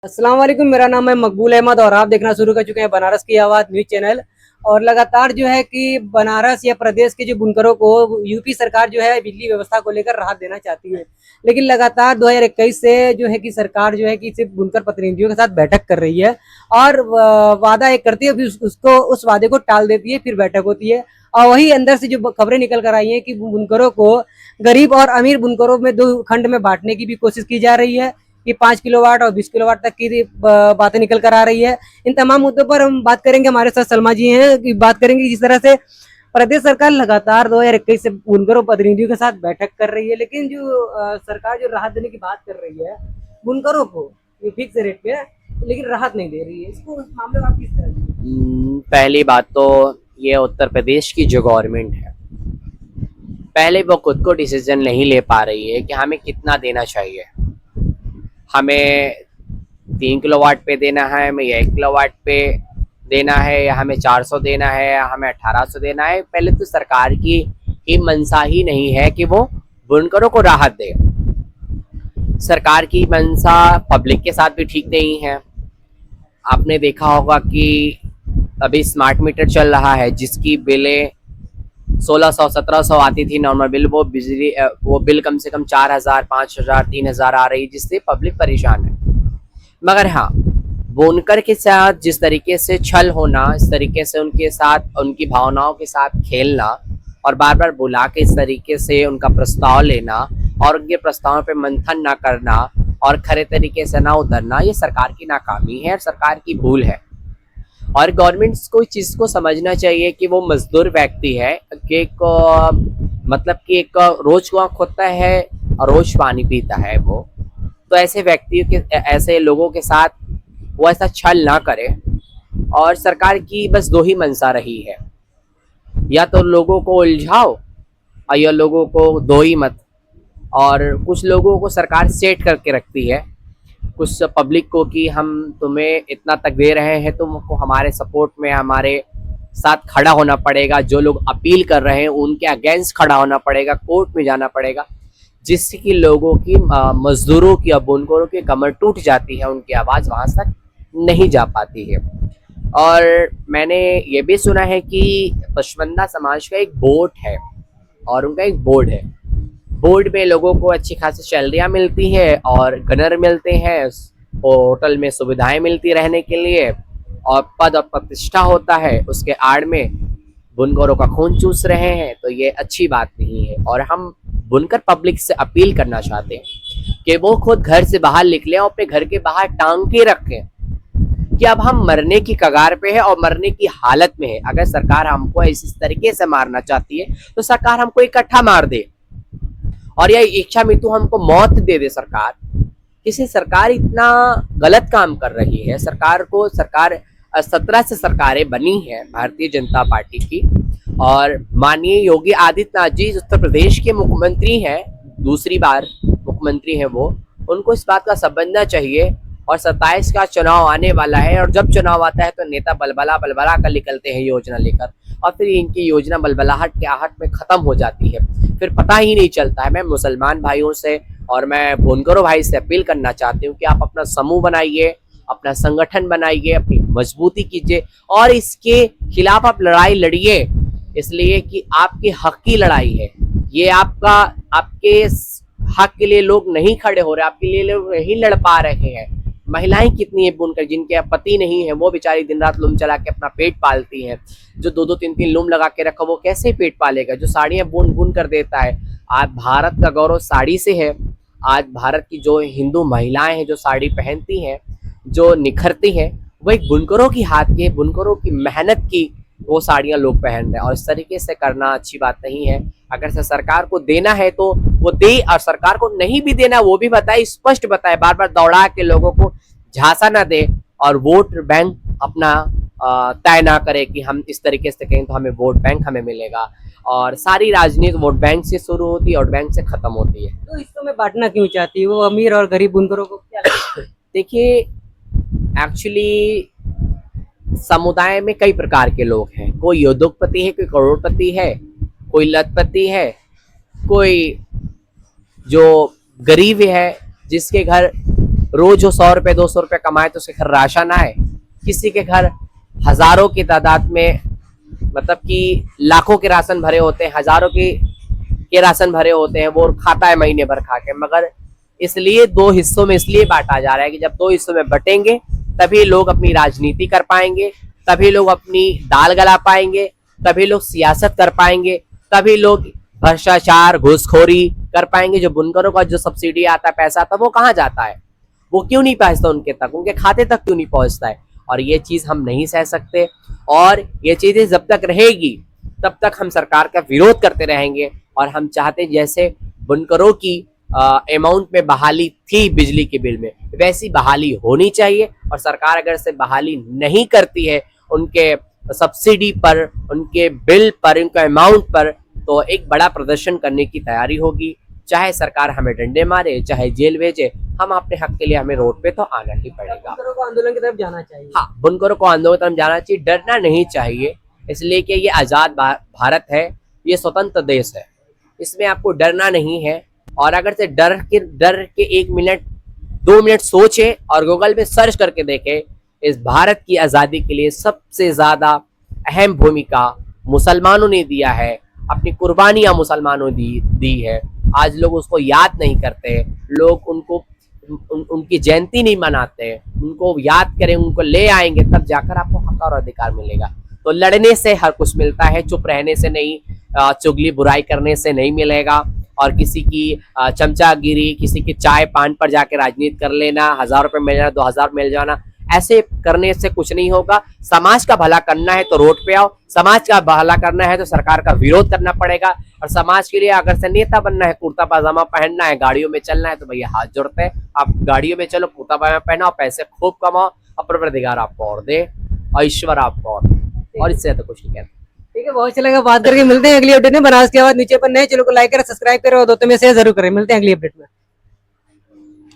अस्सलाम वालेकुम, मेरा नाम है मकबूल अहमद और आप देखना शुरू कर चुके हैं बनारस की आवाज़ न्यूज़ चैनल। और लगातार जो है कि बनारस या प्रदेश के जो बुनकरों को यूपी सरकार जो है बिजली व्यवस्था को लेकर राहत देना चाहती है, लेकिन लगातार 2021 से जो है कि सरकार जो है कि सिर्फ बुनकर प्रतिनिधियों के साथ बैठक कर रही है और वादा एक करती है, फिर उसको उस वादे को टाल देती है, फिर बैठक होती है। और वही अंदर से जो खबरें निकल कर आई हैं कि बुनकरों को गरीब और अमीर बुनकरों में दो खंड में बांटने की भी कोशिश की जा रही है कि 5 किलोवाट और 20 किलोवाट तक की बातें निकल कर आ रही है। इन तमाम मुद्दों पर हम बात करेंगे। हमारे साथ सलमा जी हैं कि बात करेंगे जिस तरह से प्रदेश सरकार लगातार 2021 से बुनकरों प्रतिनिधियों के साथ बैठक कर रही है, लेकिन जो सरकार जो राहत देने की बात कर रही है बुनकरों को ये फिक्स रेट पे, लेकिन राहत नहीं दे रही है। इसको इस मामले में आप किस तरह से? पहली बात तो ये उत्तर प्रदेश की जो गवर्नमेंट है, पहले वो खुद को डिसीजन नहीं ले पा रही है कि हमें कितना देना चाहिए। हमें 3 किलोवाट पे देना है, हमें 1 किलोवाट पे देना है, या हमें 400 देना है, या हमें 1800 देना है। पहले तो सरकार की ही मंशा ही नहीं है कि वो बुनकरों को राहत दे। सरकार की मंशा पब्लिक के साथ भी ठीक नहीं है। आपने देखा होगा कि अभी स्मार्ट मीटर चल रहा है जिसकी बिलें 1600-1700 आती थी नॉर्मल बिल, वो बिल कम से कम 4000, 5000, 3000 आ रही, जिससे पब्लिक परेशान है। मगर हाँ, बुनकर के साथ जिस तरीके से छल होना, इस तरीके से उनके साथ उनकी भावनाओं के साथ खेलना और बार बार बुला के इस तरीके से उनका प्रस्ताव लेना और उनके प्रस्ताव पे मंथन ना करना और खरे तरीके से ना उतरना, ये सरकार की नाकामी है और सरकार की भूल है। और गवर्नमेंट को इस चीज़ को समझना चाहिए कि वो मजदूर व्यक्ति है कि मतलब कि एक रोज कुआं खोदता है और रोज पानी पीता है वो। तो ऐसे व्यक्तियों के, ऐसे लोगों के साथ वो ऐसा छल ना करे। और सरकार की बस दो ही मंशा रही है, या तो लोगों को उलझाओ और या लोगों को दो ही मत। और कुछ लोगों को सरकार सेट करके रखती है, कुछ पब्लिक को, कि हम तुम्हें इतना तक दे रहे हैं, तुमको हमारे सपोर्ट में हमारे साथ खड़ा होना पड़ेगा। जो लोग अपील कर रहे हैं उनके अगेंस्ट खड़ा होना पड़ेगा, कोर्ट में जाना पड़ेगा, जिससे कि लोगों की, मजदूरों की और बुनकरों की कमर टूट जाती है, उनकी आवाज़ वहाँ तक नहीं जा पाती है। और मैंने ये भी सुना है कि पशमंदा समाज का एक बोर्ड है और उनका एक बोर्ड है। बोर्ड में लोगों को अच्छी खासी सैलरियाँ मिलती है और गनर मिलते हैं, होटल में सुविधाएं मिलती रहने के लिए, और पद और प्रतिष्ठा होता है। उसके आड़ में बुनकरों का खून चूस रहे हैं, तो ये अच्छी बात नहीं है। और हम बुनकर पब्लिक से अपील करना चाहते हैं कि वो खुद घर से बाहर निकले और अपने घर के बाहर टांग के रखें कि अब हम मरने की कगार पे है और मरने की हालत में है। अगर सरकार हमको इस तरीके से मारना चाहती है तो सरकार हमको इकट्ठा मार दे और यह इच्छा मृत्यु हमको मौत दे दे। सरकार किसी सरकार इतना गलत काम कर रही है। सरकार 17 से सरकारें बनी है भारतीय जनता पार्टी की, और माननीय योगी आदित्यनाथ जी उत्तर प्रदेश के मुख्यमंत्री हैं, दूसरी बार मुख्यमंत्री हैं वो। उनको इस बात का समझना चाहिए। और 27 का चुनाव आने वाला है, और जब चुनाव आता है तो नेता बलबला बलबला कर निकलते हैं योजना लेकर, और फिर इनकी योजना बलबलाहट के आहट में खत्म हो जाती है, फिर पता ही नहीं चलता है। मैं मुसलमान भाइयों से और मैं बुनकरों भाई से अपील करना चाहती हूँ कि आप अपना समूह बनाइए, अपना संगठन बनाइए, अपनी मजबूती कीजिए और इसके खिलाफ आप लड़ाई लड़िए, इसलिए कि आपके हक की लड़ाई है ये। आपके हक के लिए लोग नहीं खड़े हो रहे, आपके लिए लोग नहीं लड़ पा रहे हैं। महिलाएं कितनी है बुनकर, जिनके पति नहीं है, वो बेचारी दिन रात लूम चला के अपना पेट पालती हैं। जो 2-2, 3-3 लूम लगा के रखा, वो कैसे पेट पालेगा? जो साड़ियाँ बुन बुन कर देता है। आज भारत का गौरव साड़ी से है। आज भारत की जो हिंदू महिलाएं हैं जो साड़ी पहनती हैं, जो निखरती हैं, वो एक बुनकरों की हाथ की, बुनकरों की मेहनत की वो साड़ियाँ लोग पहन रहे हैं। और इस तरीके से करना अच्छी बात नहीं है। अगर से सरकार को देना है तो वो दे, और सरकार को नहीं भी देना वो भी बताए, स्पष्ट बताए, बार बार दौड़ा के लोगों को झांसा ना दे और वोट बैंक अपना तय ना करे कि हम इस तरीके से कहें तो हमें वोट बैंक हमें मिलेगा। और सारी राजनीति वोट बैंक से शुरू होती है और बैंक से खत्म होती है। तो हिस्सों में बांटना क्यों चाहती है वो अमीर और गरीब बुनकरों को? क्या देखिए, एक्चुअली समुदाय में कई प्रकार के लोग हैं। कोई उद्योगपति है, कोई करोड़पति है, कोई लखपति है, कोई जो गरीब है, जिसके घर रोज जो 100 रुपए 200 रुपए कमाए तो उसके घर राशन आए। किसी के घर हजारों की तादाद में, मतलब कि लाखों के राशन भरे होते हैं, हजारों के राशन भरे होते हैं, वो खाता है महीने भर खा के। मगर इसलिए 2 हिस्सों में इसलिए बांटा जा रहा है कि जब 2 हिस्सों में बटेंगे तभी लोग अपनी राजनीति कर पाएंगे, तभी लोग अपनी दाल गला पाएंगे, तभी लोग सियासत कर पाएंगे, तभी लोग भ्रष्टाचार घूसखोरी कर पाएंगे। जो बुनकरों का जो सब्सिडी आता है, पैसा आता है, वो कहाँ जाता है? वो क्यों नहीं पहुंचता उनके तक, उनके खाते तक क्यों नहीं पहुंचता है? और ये चीज हम नहीं सह सकते, और ये चीजें जब तक रहेगी तब तक हम सरकार का विरोध करते रहेंगे। और हम चाहते जैसे बुनकरों की अमाउंट में बहाली थी बिजली के बिल में, वैसी बहाली होनी चाहिए। और सरकार अगर से बहाली नहीं करती है उनके सब्सिडी पर, उनके बिल पर, उनके अमाउंट पर, तो एक बड़ा प्रदर्शन करने की तैयारी होगी। चाहे सरकार हमें डंडे मारे, चाहे जेल भेजे, हम अपने हक के लिए हमें रोड पे तो आना ही पड़ेगा। बुनकरों को आंदोलन की तरफ जाना चाहिए। हाँ, बुनकरों को आंदोलन की तरफ जाना चाहिए, डरना नहीं चाहिए, इसलिए कि ये आजाद भारत है, ये स्वतंत्र देश है, इसमें आपको डरना नहीं है। और अगर से डर के 1 मिनट 2 मिनट सोचे और गूगल पे सर्च करके देखे, इस भारत की आज़ादी के लिए सबसे ज़्यादा अहम भूमिका मुसलमानों ने दिया है, अपनी कुर्बानियाँ मुसलमानों दी है। आज लोग उसको याद नहीं करते, लोग उनको उनकी जयंती नहीं मनाते। उनको याद करें, उनको ले आएंगे, तब जाकर आपको हक और अधिकार मिलेगा। तो लड़ने से हर कुछ मिलता है, चुप रहने से नहीं, चुगली बुराई करने से नहीं मिलेगा। और किसी की चमचागिरी, किसी की चाय पान पर जाके राजनीति कर लेना, 1000 रुपये मिल जाना, 2000 मिल जाना, ऐसे करने से कुछ नहीं होगा। समाज का भला करना है तो रोड पे आओ, समाज का भला करना है तो सरकार का विरोध करना पड़ेगा। और समाज के लिए अगर से नेता बनना है, कुर्ता पाजामा पहनना है, गाड़ियों में चलना है, तो भैया हाथ जोड़ते हैं, आप गाड़ियों में चलो, कुर्ता पाजामा पहनाओ, पैसे खूब कमाओ, और परवरदिगार आपको और दे, और ईश्वर आपको और इससे तो कुछ नहीं कहते। ठीक है, बहुत अच्छा लगा बात करके। मिलते हैं अगली अपडेट में। बनारस की आवाज़ नीचे पर नए चैनल को लाइक करें, सब्सक्राइब करें और दोस्तों में शेयर जरूर करें। मिलते हैं अगली अपडेट में।